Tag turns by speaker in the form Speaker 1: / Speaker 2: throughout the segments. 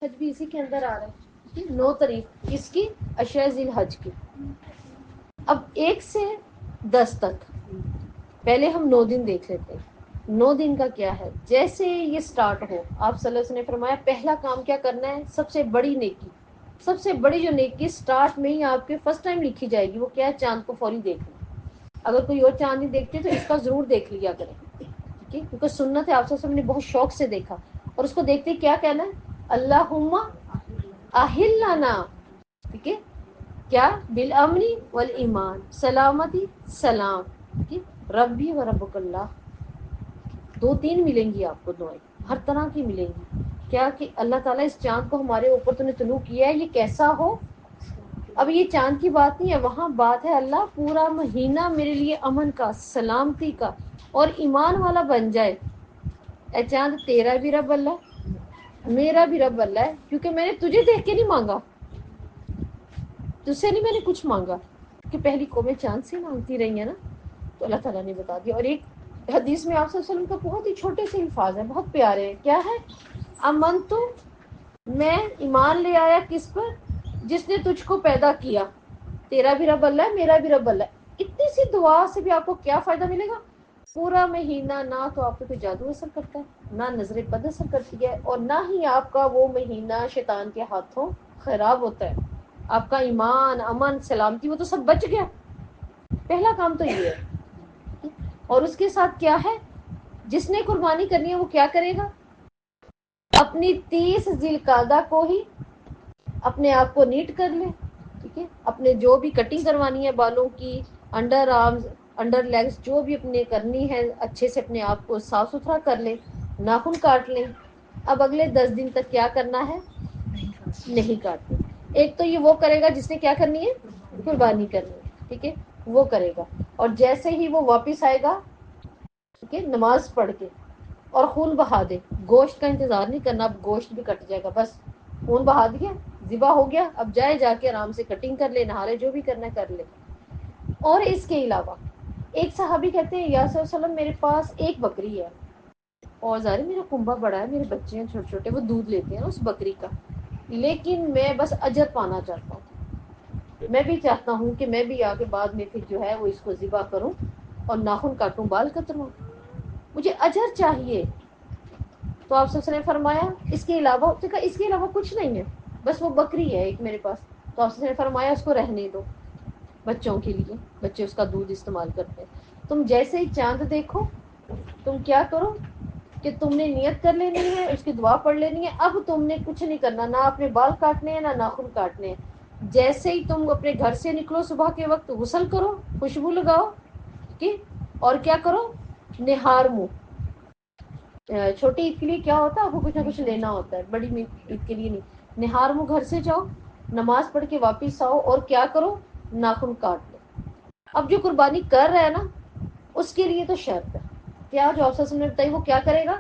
Speaker 1: حج بھی اسی کے اندر آ رہا ہے، 9 تاریخ اس کی اشرا ذی الحج کی. اب 1 سے 10 تک پہلے ہم 9 دن دیکھ لیتے ہیں. 9 دن کا کیا ہے؟ جیسے یہ سٹارٹ ہو، آپ صلی اللہ علیہ وسلم نے فرمایا پہلا کام کیا کرنا ہے؟ سب سے بڑی نیکی، سب سے بڑی جو نیکی سٹارٹ میں ہی آپ کے فرسٹ ٹائم لکھی جائے گی، وہ کیا ہے؟ چاند کو فوری دیکھنا. اگر کوئی اور چاند نہیں دیکھتے تو اس کا ضرور دیکھ لیا کریں، ٹھیک ہے؟ کیونکہ سنت ہے، آپ صلی اللہ علیہ وسلم نے بہت شوق سے دیکھا. اور اس کو دیکھتے کیا کہنا ہے؟ اللہم اہلنا، ٹھیک ہے؟ کیا؟ بالامنی والایمان، سلامتی، سلام، ٹھیک ہے؟ ربی و ربک اللہ. 2 3 ملیں گی آپ کو دعائیں، ہر طرح کی ملیں گی. کیا کہ اللہ تعالیٰ اس چاند کو ہمارے اوپر تو نے طلوع کیا ہے، یہ کیسا ہو. اب یہ چاند کی بات نہیں ہے، وہاں بات ہے اللہ پورا مہینہ میرے لیے امن کا، سلامتی کا اور ایمان والا بن جائے. اے چاند تیرا بھی رب اللہ، میرا بھی رب اللہ ہے، کیونکہ میں نے تجھے دیکھ کے نہیں مانگا، تجھ سے نہیں میں نے کچھ مانگا، کہ پہلی قومیں چاند سے مانگتی رہی ہیں نا. تو اللہ تعالیٰ نے بتا دیا. اور ایک حدیث میں آپ صلی اللہ علیہ وسلم کا بہت ہی چھوٹے سے الفاظ ہیں، بہت پیارے ہیں. کیا ہے؟ امن تو، میں ایمان لے آیا کس پر؟ جس نے تجھ کو پیدا کیا. تیرا بھی رب اللہ ہے، میرا بھی رب اللہ ہے. اتنی سی دعا سے بھی آپ کو کیا فائدہ ملے گا؟ پورا مہینہ نہ تو آپ کو کوئی جادو اثر کرتا ہے، نہ نظر بد اثر کرتی ہے، اور نہ ہی آپ کا وہ مہینہ شیطان کے ہاتھوں خراب ہوتا ہے. آپ کا ایمان، امن، سلامتی وہ تو سب بچ گیا. پہلا کام تو یہ ہے. اور اس کے ساتھ کیا ہے؟ جس نے قربانی کرنی ہے وہ کیا کرے گا؟ اپنی 30 ذی القعدہ کو ہی اپنے آپ کو نیٹ کر لے، ٹھیک ہے؟ اپنے جو بھی کٹنگ کروانی ہے بالوں کی، انڈر آرمز، انڈر لیگز، جو بھی اپنے کرنی ہے اچھے سے اپنے آپ کو صاف ستھرا کر لے، ناخن کاٹ لیں. اب اگلے 10 دن تک کیا کرنا ہے؟ نہیں کاٹنے. ایک تو یہ وہ کرے گا جس نے کیا کرنی ہے؟ قربانی کرنی ہے، ٹھیک ہے؟ وہ کرے گا. اور جیسے ہی وہ واپس آئے گا، ٹھیک ہے، نماز پڑھ کے اور خون بہا دے. گوشت کا انتظار نہیں کرنا، اب گوشت بھی کٹ جائے گا، بس خون بہا دیا، ذبح ہو گیا، اب جا کے آرام سے کٹنگ کر لے، نہا لے، جو بھی کرنا ہے کر لے. اور اس کے علاوہ ایک صحابی کہتے ہیں یا رسول اللہ صلی اللہ علیہ وسلم میرے پاس ایک بکری ہے، اور ظاہر میرا کنبہ بڑا ہے، میرے بچے ہیں چھوٹے چھوٹے، وہ دودھ لیتے ہیں اس بکری کا، لیکن میں بس اجر پانا چاہتا ہوں. میں بھی چاہتا ہوں کہ میں بھی آگے بعد میں پھر جو ہے وہ اس کو ذبح کروں اور ناخن کاٹوں، بال کتروں، مجھے اجر چاہیے. تو آپ سب نے فرمایا اس کے علاوہ، اس کے علاوہ کچھ نہیں ہے، بس وہ بکری ہے ایک میرے پاس. تو آپ نے فرمایا اس کو رہنے دو، بچوں کے لیے، بچے اس کا دودھ استعمال کرتے ہیں. تم جیسے ہی چاند دیکھو تم کیا کرو کہ تم نے نیت کر لینی ہے، اس کی دعا پڑھ لینی ہے. اب تم نے کچھ نہیں کرنا، نہ اپنے بال کاٹنے ہیں، نہ ناخن کاٹنے ہیں. جیسے ہی تم اپنے گھر سے نکلو صبح کے وقت غسل کرو، خوشبو لگاؤ، اور کیا کرو؟ نہار منہ. چھوٹی عید کے لیے کیا ہوتا ہے؟ آپ کو کچھ نہ کچھ لینا ہوتا ہے، بڑی عید کے لیے نہیں. نہار منہ گھر سے جاؤ، نماز پڑھ کے واپس آؤ اور کیا کرو؟ ناخن کاٹ لو. اب جو قربانی کر رہا ہے نا اس کے لیے تو شرط ہے کیا جو آپ نے بتائی، وہ کیا کرے گا؟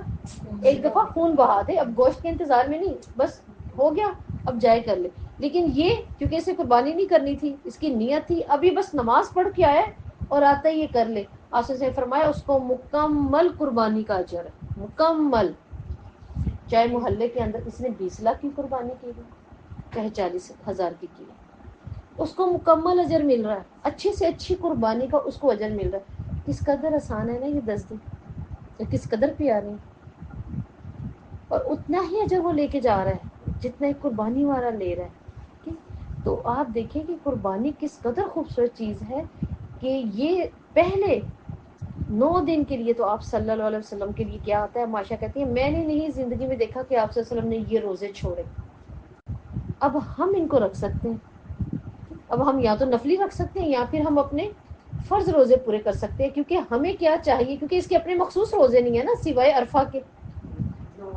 Speaker 1: ایک دفعہ خون بہا دے. اب گوشت کے انتظار میں نہیں، بس ہو گیا اب جائے کر لے. لیکن یہ کیونکہ اسے قربانی نہیں کرنی تھی، اس کی نیت تھی، ابھی بس نماز پڑھ کے آیا اور آتا ہی یہ کر لے. آپ نے فرمایا اس کو مکمل قربانی کا اجر ہے، مکمل. چاہے محلے کے اندر اس نے 20 لاکھ کی قربانی کی ہے، چاہے 40,000 کی ہے، اس کو مکمل اجر مل رہا ہے. اچھی سے اچھی قربانی کا اس کو اجر مل رہا ہے. کس قدر آسان ہے نا یہ 10 دن، کس قدر پیارے ہیں. اور اتنا ہی اجر وہ لے کے جا رہا ہے جتنا ایک قربانی والا لے رہا ہے. تو آپ دیکھیں کہ قربانی کس قدر خوبصورت چیز ہے کہ یہ پہلے 9 دن کے لیے تو آپ صلی اللہ علیہ وسلم کے لیے کیا آتا ہے. ماشا کہتی ہے میں نے نہیں زندگی میں دیکھا کہ آپ صلی اللہ علیہ وسلم نے یہ روزے چھوڑے. اب ہم ان کو رکھ سکتے ہیں. اب ہم یا تو نفلی رکھ سکتے ہیں یا پھر ہم اپنے فرض روزے پورے کر سکتے ہیں. کیونکہ ہمیں کیا چاہیے، کیونکہ اس کے اپنے مخصوص روزے نہیں ہیں نا سوائے عرفہ کے،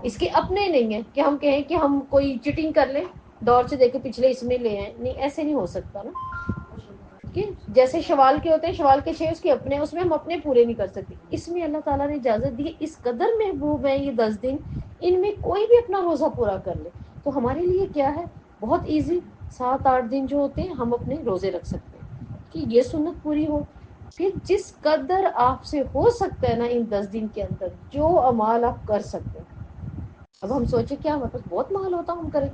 Speaker 1: اس کے اپنے نہیں ہیں کہ ہم کہیں کہ ہم کوئی چٹنگ کر لیں، دور سے دیکھ کے پچھلے اس میں لے آئیں. نہیں، ایسے نہیں ہو سکتا نا. جیسے شوال کے ہوتے ہیں، شوال کے 6 اس کے اپنے، اس میں ہم اپنے پورے نہیں کر سکتے. اس میں اللہ تعالیٰ نے اجازت دی، اس قدر محبوب ہے یہ 10 دن، ان میں کوئی بھی اپنا روزہ پورا کر لے. تو ہمارے لیے کیا ہے؟ بہت ایزی. 7 8 دن جو ہوتے ہیں ہم اپنے روزے رکھ سکتے ہیں کہ یہ سنت پوری ہو. پھر جس قدر آپ سے ہو سکتا ہے نا ان 10 دن کے اندر جو اعمال آپ کر سکتے ہیں اب ہم سوچیں کیا ہمارے پاس بہت مال ہوتا ہم کریں،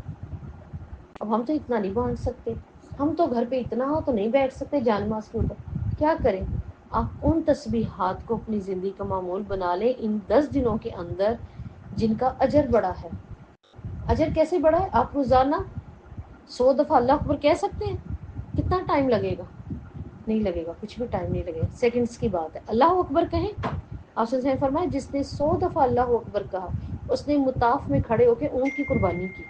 Speaker 1: اب ہم تو اتنا نہیں بانٹ سکتے، ہم تو گھر پہ اتنا ہو تو نہیں بیٹھ سکتے جان نماز کے اوپر، کیا کریں؟ آپ ان تسبیحات کو اپنی زندگی کا معمول بنا لیں ان 10 دنوں کے اندر، جن کا اجر بڑا ہے۔ اجر کیسے بڑا ہے؟ آپ روزانہ 100 دفعہ اللہ اکبر کہہ سکتے ہیں، کتنا ٹائم لگے گا؟ نہیں لگے گا، کچھ بھی ٹائم نہیں لگے گا، سیکنڈز کی بات ہے۔ اللہ اکبر کہیں، آپ سے فرمایا جس نے 100 دفعہ اللہ اکبر کہا اس نے مطاف میں کھڑے ہو کے اونٹ کی قربانی کی۔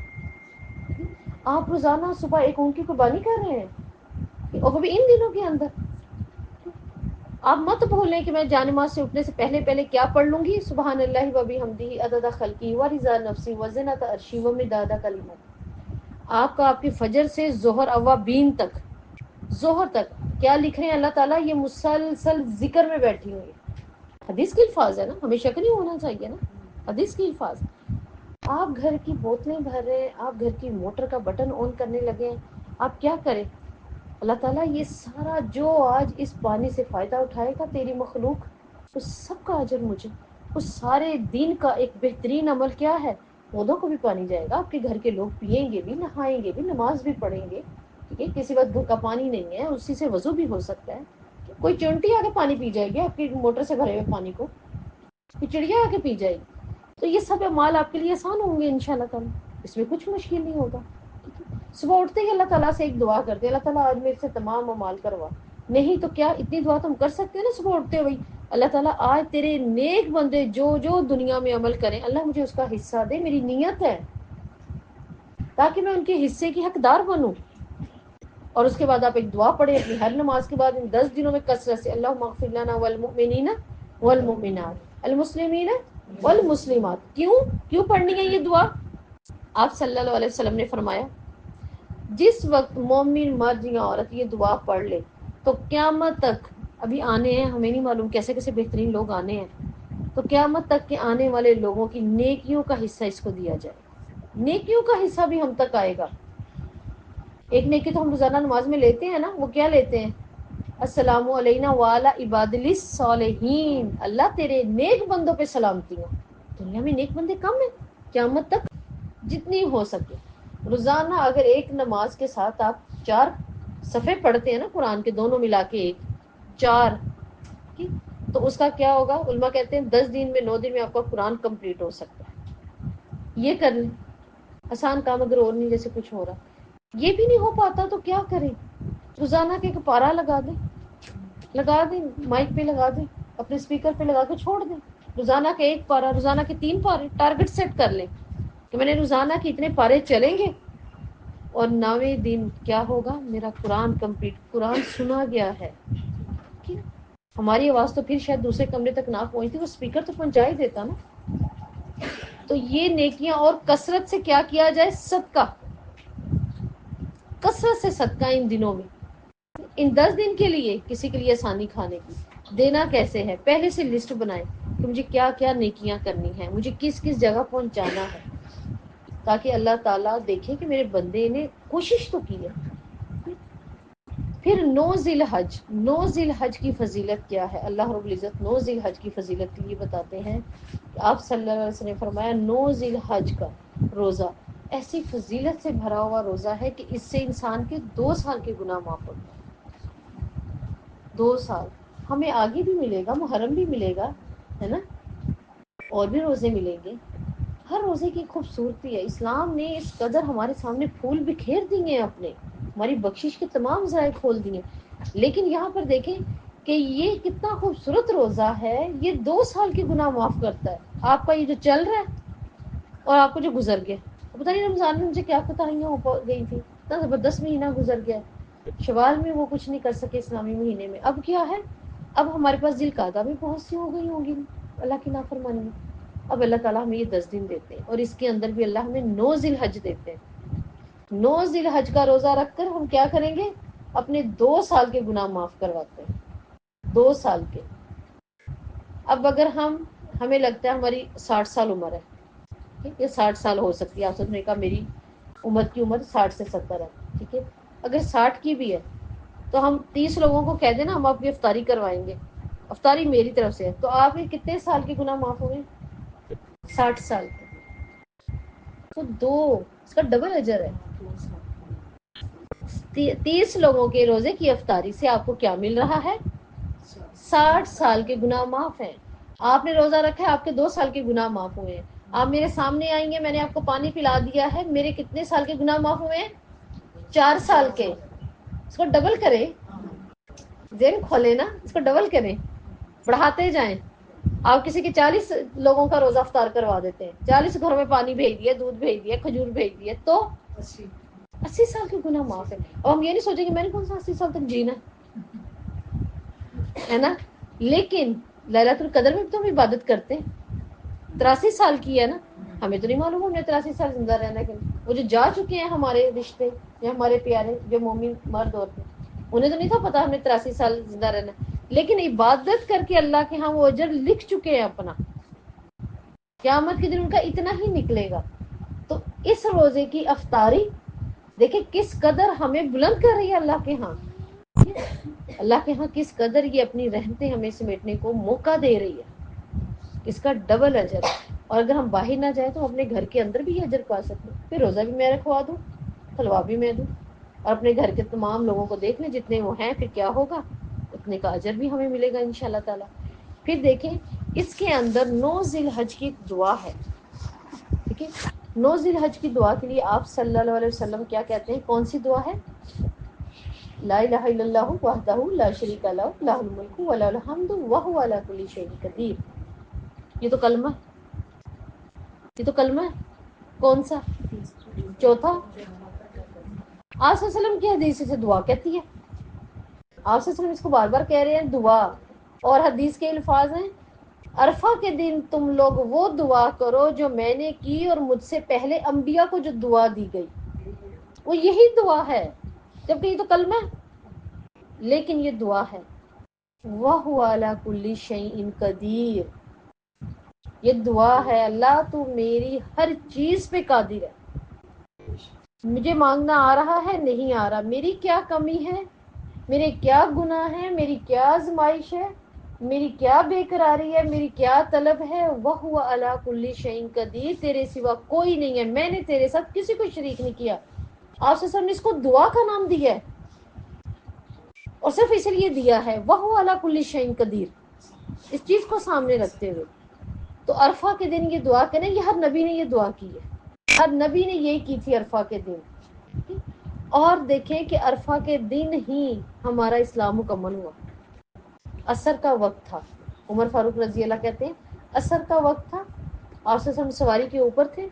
Speaker 1: آپ روزانہ صبح ایک اونٹ کی قربانی کر رہے ہیں، اور وہ بھی ان دنوں کے اندر۔ آپ مت بھولیں کہ میں جانماز سے اٹھنے سے پہلے پہلے کیا پڑھ لوں گی، سبحان اللہ و بحمدہ عدد خلقی و رضا نفسی و زنت عرشی و مداد کلمات۔ آپ کا آپ کی فجر سے ظہر اوابین تک، ظہر تک کیا لکھ رہے ہیں اللہ تعالیٰ؟ یہ مسلسل ذکر میں بیٹھی ہوئی ہے۔ حدیث کے الفاظ ہے نا، ہمیں شک نہیں ہونا چاہیے نا، حدیث کے الفاظ۔ آپ گھر کی بوتلیں بھر رہے ہیں، آپ گھر کی موٹر کا بٹن آن کرنے لگے ہیں، آپ کیا کریں؟ اللہ تعالیٰ یہ سارا جو آج اس پانی سے فائدہ اٹھائے گا تیری مخلوق، اس سب کا اجر مجھے، اس سارے دین کا ایک بہترین عمل کیا ہے؟ پودوں کو بھی پانی جائے گا، آپ کے گھر کے لوگ پئیں گے بھی، نہائیں گے بھی، نماز بھی پڑھیں گے، ٹھیک ہے؟ کسی وقت کا پانی نہیں ہے اسی سے وضو بھی ہو سکتا ہے، کوئی چونٹی آ کے پانی پی جائے گی آپ کی موٹر سے بھرے ہوئے پانی کو، کوئی چڑیا آ کے پی جائے گی، تو یہ سب اعمال آپ کے لیے آسان ہوں گے انشاءاللہ تعالیٰ، اس میں کچھ مشکل نہیں ہوگا۔ صبح اٹھتے ہی اللہ تعالیٰ سے ایک دعا کرتے ہیں، اللہ تعالیٰ آج میرے سے تمام اعمال کروا، نہیں تو کیا اتنی دعا تم کر سکتے ہیں نا صبح اٹھتے ہوئی، اللہ تعالیٰ آج تیرے نیک بندے جو جو دنیا میں عمل کریں اللہ مجھے اس کا حصہ دے، میری نیت ہے تاکہ میں ان کے حصے کی حقدار بنوں۔ اور اس کے بعد آپ ایک دعا پڑھیں اپنی ہر نماز کے بعد ان 10 دنوں میں کثرت سے، اللہم اغفر لنا والمؤمنین والمؤمنات المسلمین والمسلمات۔ کیوں پڑھنی ہے یہ دعا؟ آپ صلی اللہ علیہ وسلم نے فرمایا جس وقت مومن مرد یا عورت یہ دعا پڑھ لے تو قیامت تک، ابھی آنے ہیں ہمیں نہیں معلوم کیسے کیسے بہترین لوگ آنے ہیں، تو قیامت تک کے آنے والے لوگوں کی نیکیوں کا حصہ اس کو دیا جائے گا، نیکیوں کا حصہ بھی ہم تک آئے گا۔ ایک نیکی تو ہم روزانہ نماز میں لیتے ہیں نا، وہ کیا لیتے ہیں؟ السلام علینا وعلی عباد اللہ الصالحین، اللہ تیرے نیک بندوں پہ سلامتی ہو۔ دنیا میں نیک بندے کم ہیں، قیامت تک جتنی ہو سکے روزانہ اگر ایک نماز کے ساتھ آپ 4 صفحے پڑھتے ہیں نا قرآن کے، دونوں ملا کے ایک 4 کی، تو اس کا کیا ہوگا؟ علماء کہتے ہیں 10 دن میں 9 دن میں آپ کا قرآن کمپلیٹ ہو سکتا ہے۔ یہ کر لیں، آسان کام اگر اور نہیں جیسے کچھ ہو رہا، یہ بھی نہیں ہو پاتا تو کیا کریں؟ روزانہ کے ایک پارا لگا دیں مائک پہ، لگا دیں اپنے اسپیکر پہ، لگا کے چھوڑ دیں، روزانہ کا ایک پارا، روزانہ کے 3 پارے، ٹارگٹ سیٹ کر لیں کہ میں نے روزانہ کے اتنے پارے چلیں گے، اور 9ویں دن کیا ہوگا؟ میرا قرآن کمپلیٹ، قرآن سنا گیا ہے۔ ہماری آواز تو پھر شاید دوسرے کمرے تک نہ پہنچتی، وہ اسپیکر تو پہنچا ہی دیتا نا۔ تو یہ نیکیاں، اور کثرت سے کیا کیا جائے؟ صدقہ، کثرت سے صدقہ ان دنوں میں، ان 10 دن کے لیے کسی کے لیے آسانی کھانے کی۔ دینا کیسے ہے؟ پہلے سے لسٹ بنائیں کہ مجھے کیا کیا نیکیاں کرنی ہیں، مجھے کس کس جگہ پہنچانا ہے، تاکہ اللہ تعالیٰ دیکھے کہ میرے بندے نے کوشش تو کی ہے۔ پھر 9 ذی الحج، 9 ذی الحج کی فضیلت کیا ہے؟ اللہ رب العزت 9 ذی الحج کی فضیلت کے لیے بتاتے ہیں کہ آپ صلی اللہ علیہ وسلم نے فرمایا 9 ذی الحج کا روزہ ایسی فضیلت سے بھرا ہوا روزہ ہے کہ اس سے انسان کے 2 سال کے گناہ معاف ہوتے ہیں۔ 2 سال ہمیں آگے بھی ملے گا، محرم بھی ملے گا، ہے نا، اور بھی روزے ملیں گے۔ ہر روزے کی خوبصورتی ہے، اسلام نے اس قدر ہمارے سامنے پھول بکھیر دیے ہیں، اپنے ہماری بخشش کے تمام ذرائع کھول دیے، لیکن یہاں پر دیکھیں کہ یہ کتنا خوبصورت روزہ ہے، یہ 2 سال کے گناہ معاف کرتا ہے۔ آپ کا یہ جو چل رہا ہے اور آپ کو جو گزر گیا، پتہ نہیں رمضان میں مجھے کیا کوتاہیاں ہو گئی تھی، اتنا زبردست مہینہ گزر گیا، شوال میں وہ کچھ نہیں کر سکے اسلامی مہینے میں، اب کیا ہے؟ اب ہمارے پاس ذوالقعدہ میں بہت سی ہو گئی ہوں گی اللہ کی نافرمانی میں، اب اللہ تعالیٰ ہمیں یہ 10 دن دیتے ہیں، اور اس کے اندر بھی اللہ ہمیں 9 ذی الحج دیتے ہیں۔ 9 ذی الحج کا روزہ رکھ کر ہم کیا کریں گے؟ اپنے 2 سال کے گناہ معاف کرواتے ہیں، 2 سال کے۔ اب اگر ہمیں لگتا ہے ہماری 60 سال عمر ہے، ٹھیک ہے، 60 سال ہو سکتی ہے، آپ سب نے کہا میری کی عمر 60 سے 70 ہے، ٹھیک ہے، اگر 60 کی بھی ہے تو ہم 30 لوگوں کو کہہ دینا ہم آپ کی افطاری کروائیں گے، افطاری میری طرف سے ہے، تو آپ کے کتنے سال کے گناہ معاف ہوئے؟ 60 سال کے۔ تو 2 اس کا ڈبل اجر ہے. 30 لوگوں کے روزے کی افطاری سے آپ کو کیا مل رہا ہے؟ 60 سال کے گناہ معاف ہیں. آپ نے روزہ رکھا ہے، آپ کے 2 سال کے گناہ معاف ہوئے ہیں. آپ میرے سامنے آئیں گے، میں نے آپ کو پانی پلا دیا ہے، میرے کتنے سال کے گناہ معاف ہوئے ہیں؟ 4 سال کے. اس کو ڈبل کریں، ذہن کھولے نا، اس کو ڈبل کریں، بڑھاتے جائیں. آپ کسی کے 40 لوگوں کا روزہ افطار کروا دیتے ہیں، 40 گھروں میں پانی بھیج دیا، دودھ بھیج دیا، کھجور بھیج دیا، تو 80 سال کے گناہ معاف ہے. اور ہم یہ نہیں سوچیں کہ میں نے کون سا 80 سال تک جینا ہے نا. لیکن ليلۃ القدر میں تو ہم عبادت کرتے ہیں. 83 سال کی ہے نا، ہمیں تو نہیں معلوم ہم نے 83 سال زندہ رہنا ہے. وہ جو جا چکے ہیں ہمارے رشتے یا ہمارے پیارے جو مومن مرد عورتیں، انہیں تو نہیں تھا پتا ہم نے 83 سال زندہ رہنا. لیکن عبادت کر کے اللہ کے ہاں وہ اجر لکھ چکے ہیں اپنا. قیامت کے دن ان کا اتنا ہی نکلے گا. تو اس روزے کی افطاری دیکھیں کس قدر ہمیں بلند کر رہی ہے اللہ کے ہاں. اللہ کے ہاں کس قدر یہ اپنی رحمتیں ہمیں سمیٹنے کو موقع دے رہی ہے. اس کا ڈبل اجر ہے. اور اگر ہم باہر نہ جائیں تو اپنے گھر کے اندر بھی یہ اجر پا سکتے ہیں. پھر روزہ بھی میں رکھوا دوں، کھلوا بھی میں دوں، اور اپنے گھر کے تمام لوگوں کو دیکھ لیں جتنے وہ ہیں. پھر کیا ہوگا؟ اتنے کا اجر بھی ہمیں ملے گا انشاءاللہ تعالی. پھر دیکھیں اس کے اندر 9 ذی الحج کی دعا ہے. ٹھیک ہے، 9 ذی الحج کی دعا کے لیے آپ صلی اللہ علیہ وسلم کیا کہتے ہیں؟ کون سی دعا ہے؟ لا الہ الا اللہ وحدہ لا شریک لہ لہ الملک ولہ الحمد وہو علی کل شیء قدیر. یہ تو کلمہ، یہ تو کلمہ ہے. کون سا؟ چوتھا. آپ صلی اللہ علیہ وسلم کی حدیث سے دعا کہتی ہے. آپ صلی اللہ علیہ وسلم اس کو بار بار کہہ رہے ہیں دعا. اور حدیث کے الفاظ ہیں عرفہ کے دن تم لوگ وہ دعا کرو جو میں نے کی اور مجھ سے پہلے انبیاء کو جو دعا دی گئی، وہ یہی دعا ہے. جبکہ یہ تو کلمہ ہے لیکن یہ دعا ہے. وَهُوَ عَلَى كُلِّ شَيْءٍ قَدِيرٌ. یہ دعا ہے اللہ تو میری ہر چیز پہ قادر ہے. مجھے مانگنا آ رہا ہے نہیں آ رہا، میری کیا کمی ہے، میرے کیا گناہ ہے، میری کیا آزمائش ہے، میری کیا بے قراری ہے، میری کیا طلب ہے. وَهُوَ عَلَى كُلِّ شَيْءٍ قَدِيرٌ. تیرے سوا کوئی نہیں ہے، میں نے تیرے ساتھ کسی کو شریک نہیں کیا. آپ صلی اللہ علیہ وسلم نے اس کو دعا کا نام دیا ہے اور صرف اس لیے دیا ہے وَهُوَ عَلَى كُلِّ شَيْءٍ قَدِيرٌ، اس چیز کو سامنے رکھتے ہوئے. تو عرفہ کے دن یہ دعا کریں، یہ ہر نبی نے یہ دعا کی ہے. ہر نبی نے یہی کی تھی عرفہ کے دن. اور دیکھیں کہ عرفہ کے دن ہی ہمارا اسلام مکمل ہوا. عصر کا وقت تھا. عمر فاروق رضی اللہ کہتے ہیں عصر کا وقت تھا، آپ سے ہم سواری کے اوپر تھے،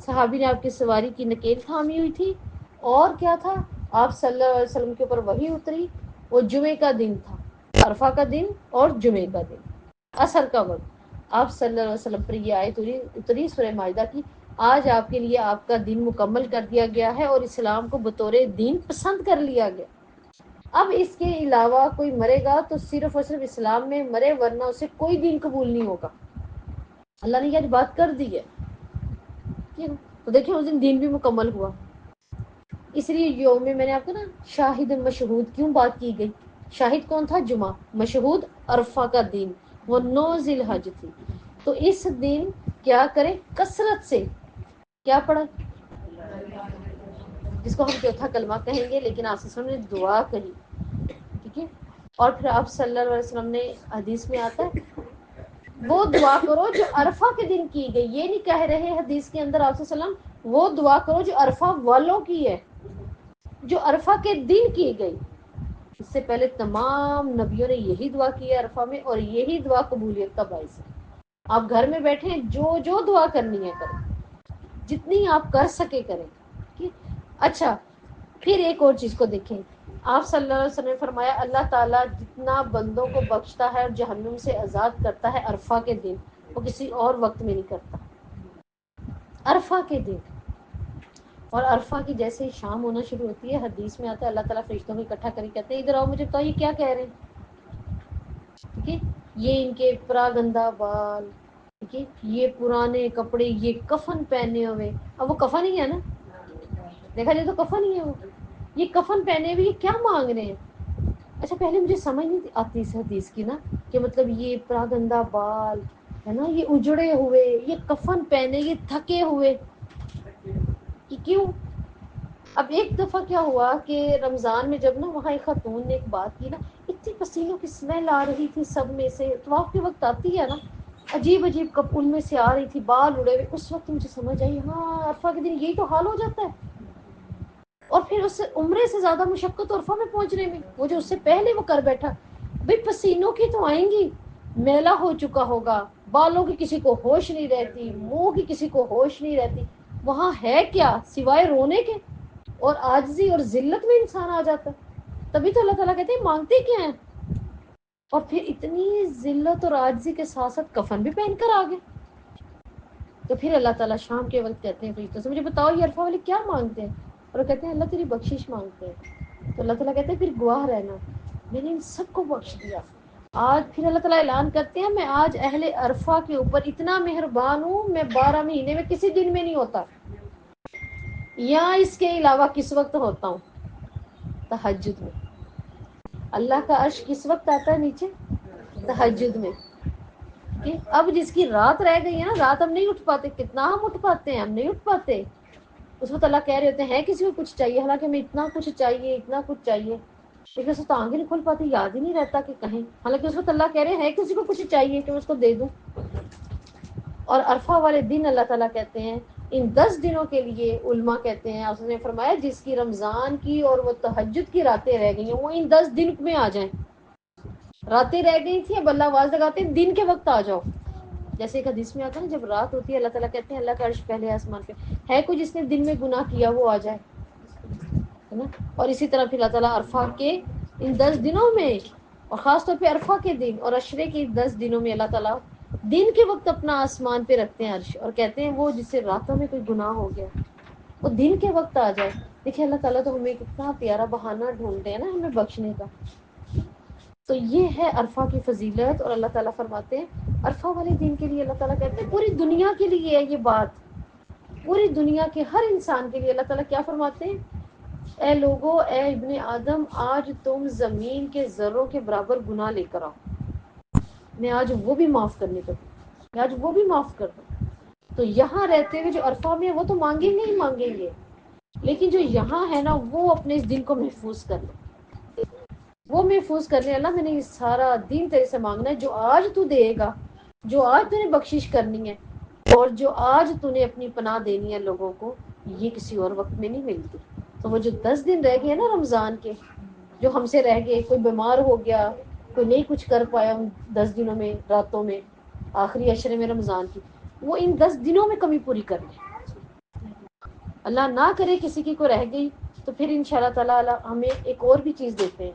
Speaker 1: صحابی نے آپ کی سواری کی نکیل تھامی ہوئی تھی. اور کیا تھا؟ آپ صلی اللہ علیہ وسلم کے اوپر وحی اتری. وہ جمعے کا دن تھا، عرفہ کا دن اور جمعے کا دن، عصر کا وقت. آپ صلی اللہ علیہ وسلم پر یہ آیت اتری سورہ مائدہ کی، آج آپ کے لیے آپ کا دین مکمل کر دیا گیا ہے اور اسلام کو بطور دین پسند کر لیا گیا. اب اس کے علاوہ کوئی مرے گا تو صرف اور صرف اسلام میں مرے، ورنہ اسے کوئی دین قبول نہیں ہوگا. اللہ نے یہ بات کر دی ہے. تو دیکھیں اس دن بھی مکمل ہوا. اس لیے یوم میں نے آپ کو نا شاہد مشہود کیوں بات کی گئی. شاہد کون تھا؟ جمعہ. مشہود عرفہ کا دن، وہ 9 ذی الحج تھی. تو اس دن کیا کریں؟ کثرت سے کیا پڑھا، جس کو ہم چوتھا کلمہ کہیں گے، لیکن آپ صلی اللہ علیہ وسلم نے دعا کہی. ٹھیک ہے. اور پھر آپ صلی اللہ علیہ وسلم نے حدیث میں آتا ہے وہ دعا کرو جو عرفہ کے دن کی گئی. یہ نہیں کہہ رہے حدیث کے اندر آپ صلی اللہ علیہ وسلم وہ دعا کرو جو عرفہ والوں کی ہے، جو عرفہ کے دن کی گئی. اس سے پہلے تمام نبیوں نے یہی دعا کی ہے عرفہ میں، اور یہی دعا قبولیت کا باعث ہے. آپ گھر میں بیٹھے جو دعا کرنی ہے کریں، جتنی آپ کر سکے کریں. اچھا پھر ایک اور چیز کو دیکھیں. آپ صلی اللہ علیہ وسلم نے فرمایا اللہ تعالیٰ جتنا بندوں کو بخشتا ہے اور جہنم سے آزاد کرتا ہے عرفہ کے دن، وہ کسی اور وقت میں نہیں کرتا. عرفہ کے دن. اور عرفہ کی جیسے ہی شام ہونا شروع ہوتی ہے، حدیث میں آتا ہے اللہ تعالیٰ فرشتوں کو اکٹھا کر کے کہتے ہیں ادھر آؤ، مجھے بتاؤ یہ کیا کہہ رہے ہیں. ٹھیک ہے، یہ ان کے پراگندہ بال، ٹھیک ہے، یہ پرانے کپڑے، یہ کفن پہنے ہوئے. اب وہ کفن ہی ہے نا، دیکھا جائے تو کفن ہی ہے وہ. یہ کفن پہنے ہوئے یہ کیا مانگ رہے ہیں؟ اچھا پہلے مجھے سمجھ نہیں آتی اس حدیث کی نا، کہ مطلب یہ پراگندہ بال ہے نا، یہ اجڑے ہوئے، یہ کفن پہنے، یہ تھکے ہوئے. کیوں؟ اب ایک دفعہ کیا ہوا کہ رمضان میں جب نا وہاں ایک خاتون نے ایک بات کی نا، اتنی پسینوں کی اسمیل آ رہی تھی سب میں سے، طواف کے وقت آتی ہے نا، عجیب عجیب کپڑوں میں سے آ رہی تھی، بال اڑے ہوئے، اس وقت مجھے سمجھ آئی ہاں عرفہ کے دن یہی تو حال ہو جاتا ہے۔ اور پھر اس سے عمرے سے زیادہ مشقت عرفہ میں پہنچنے میں، وہ جو اس سے پہلے وہ کر بیٹھا، بھئی پسینوں کی تو آئیں گی، میلا ہو چکا ہوگا، بالوں کی کسی کو ہوش نہیں رہتی، منہ کی کسی کو ہوش نہیں رہتی، وہاں ہے کیا سوائے رونے کے؟ اور عاجزی اور ذلت میں انسان آ جاتا ہے۔ تبھی تو اللہ تعالیٰ کہتے ہیں مانگتے کیا ہیں؟ اور پھر اتنی ذلت اور عاجزی کے ساتھ ساتھ کفن بھی پہن کر آ گئے۔ تو پھر اللہ تعالیٰ شام کے وقت کہتے ہیں فرشتوں سے مجھے بتاؤ یہ عرفہ والے کیا مانگتے ہیں؟ اور وہ کہتے ہیں اللہ تیری بخشش مانگتے ہیں۔ تو اللہ تعالیٰ کہتے ہیں پھر گواہ رہنا، میں نے ان سب کو بخش دیا۔ آج پھر اللہ تعالیٰ اعلان کرتے ہیں میں آج اہل عرفہ کے اوپر اتنا مہربان ہوں، میں 12 مہینے میں کسی دن میں نہیں ہوتا، یا اس کے علاوہ کس وقت ہوتا ہوں؟ تہجد میں۔ اللہ کا عرش کس وقت آتا ہے نیچے؟ تہجد میں۔ کہ اب جس کی رات رہ گئی ہے نا، رات ہم نہیں اٹھ پاتے، کتنا ہم اٹھ پاتے ہیں؟ ہم نہیں اٹھ پاتے۔ اس وقت اللہ کہہ رہے ہوتے ہیں کسی کو کچھ چاہیے، حالانکہ ہمیں اتنا کچھ چاہیے، اتنا کچھ چاہیے، لیکن اس وقت آنکھیں نہیں کھل پاتی، یاد ہی نہیں رہتا کہ کہیں، حالانکہ اس وقت اللہ کہہ رہے ہیں کسی کو کچھ چاہیے کہ میں اس کو دے دوں۔ اور عرفہ والے دن اللہ تعالیٰ کہتے ہیں ان 10 دنوں کے لیے، علماء کہتے ہیں، اس نے فرمایا جس کی رمضان کی اور وہ تہجد کی راتیں رہ گئی ہیں وہ ان 10 دن میں آ جائیں۔ راتیں رہ گئی تھی، اب اللہ آواز لگاتے ہیں دن کے وقت آ جاؤ۔ جیسے ایک حدیث میں آتا ہے نا جب رات ہوتی ہے اللہ تعالیٰ کہتے ہیں اللہ کا عرش پہلے آسمان پہ ہے، کوئی جس نے دن میں گناہ کیا وہ آ جائے، ہے نا۔ اور اسی طرح پھر اللہ تعالیٰ عرفہ کے ان 10 دنوں میں، اور خاص طور پہ عرفہ کے دن اور عشرے کے 10 دنوں میں اللہ تعالیٰ دن کے وقت اپنا آسمان پہ رکھتے ہیں عرش، اور کہتے ہیں وہ جس سے راتوں میں کوئی گناہ ہو گیا وہ دن کے وقت آ جائے۔ دیکھیں اللہ تعالیٰ تو ہمیں کتنا پیارا بہانہ ڈھونڈتے ہیں نا ہمیں بخشنے کا۔ تو یہ ہے عرفہ کی فضیلت، اور اللہ تعالیٰ فرماتے ہیں عرفہ والے دن کے لیے اللہ تعالیٰ کہتے ہیں پوری دنیا کے لیے ہے یہ بات، پوری دنیا کے ہر انسان کے لیے۔ اللہ تعالیٰ کیا فرماتے ہیں اے لوگو، اے ابن آدم، آج تم زمین کے ذروں کے برابر گناہ لے کر آؤ، میں آج وہ بھی معاف کرنے کو ہوں، میں آج وہ بھی معاف کر دوں۔ تو یہاں رہتے ہوئے جو عرفہ میں ہے وہ تو مانگیں گے ہی مانگیں گے، لیکن جو یہاں ہے نا وہ اپنے اس دن کو محفوظ کر لیں، وہ محفوظ کر لیں۔ اللہ میں نے یہ سارا دن تیرے سے مانگنا ہے، جو آج تو دے گا، جو آج تو نے بخشش کرنی ہے، اور جو آج تو نے اپنی پناہ دینی ہے لوگوں کو، یہ کسی اور وقت میں نہیں ملتی۔ تو وہ جو 10 دن رہ گئے نا رمضان کے، جو ہم سے رہ گئے، کوئی بیمار ہو گیا، کوئی نہیں کچھ کر پایا ان 10 دنوں میں، راتوں میں، آخری عشرے میں رمضان کی، وہ ان 10 دنوں میں کمی پوری کر لے۔ اللہ نہ کرے کسی کی کو رہ گئی تو پھر انشاءاللہ تعالیٰ ہمیں ایک اور بھی چیز دیتے ہیں،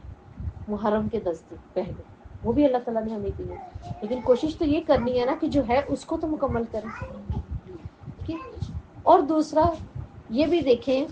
Speaker 1: محرم کے 10 دن پہلے، وہ بھی اللہ تعالیٰ نے ہمیں دی ہے، لیکن کوشش تو یہ کرنی ہے نا کہ جو ہے اس کو تو مکمل کریں۔ ٹھیک ہے؟ اور دوسرا یہ بھی دیکھیں